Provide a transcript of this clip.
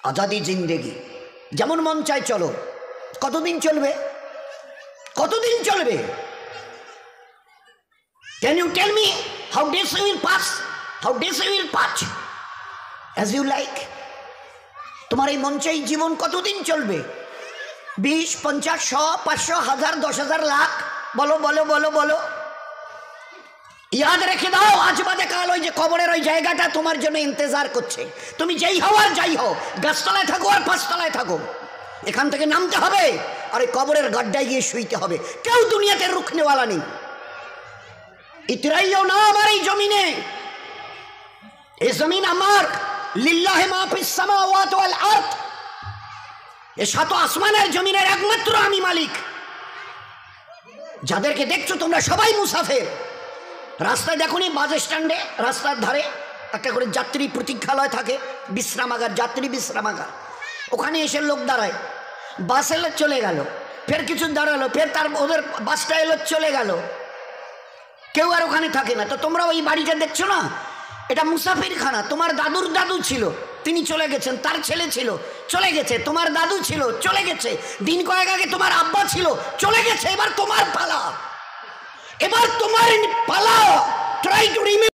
আজাদি জিন্দেগি, যেমন মন চায় চলো। কতদিন চলবে? কতদিন চলবে? Can you tell me how days will pass? How days will pass as you like? তোমার এই মন চাই জীবন কতদিন চলবে? 20, 50, 100, 500, 1000, 10,000, লাখ? বলো বলো বলো বলো। ইয়াদ রেখে দাও, আজ বাদে কাল ওই যে কবরের ওই জায়গাটা তোমার জন্য ইন্তজার করছে। তুমি যেই হও আর যাই হও, গাছতলায় থাকো আর পাঁচতলায় থাকো, এখান থেকে নামতে হবে আর এই কবরের গাড্ডায় গিয়ে শুইতে হবে। কেউ দুনিয়াতে রুখনেওয়ালা নেই। ইতরাইও না আমার এই জমিনে। এই জমিন আমার, লিল্লাহি মা ফিস সামাওয়াতি ওয়াল আরদ। এই সাত আসমানের জমিনের একমাত্র আমি মালিক। যাদেরকে দেখছো তোমরা সবাই মুসাফির। রাস্তায় দেখোনি বাস স্ট্যান্ডে রাস্তার ধারে একটা করে যাত্রী প্রতীক্ষালয় থাকে, বিশ্রামাগার, যাত্রী বিশ্রামাগার। ওখানে এসে লোক দাঁড়ায়, বাস এলো চলে গেল, ফের কিছু দাঁড়ালো, ফের তার ওদের বাসটা এলো চলে গেল, কেউ আর ওখানে থাকে না। তো তোমরা ওই বাড়িটা দেখছো না, এটা মুসাফিরখানা। তোমার দাদুর দাদু ছিল, তিনি চলে গেছেন, তার ছেলে ছিল চলে গেছে, তোমার দাদু ছিল চলে গেছে, দিন কয়েক আগে তোমার আব্বা ছিল চলে গেছে। এবার তোমার পালা, এবার তোমার পালা। Try to remember.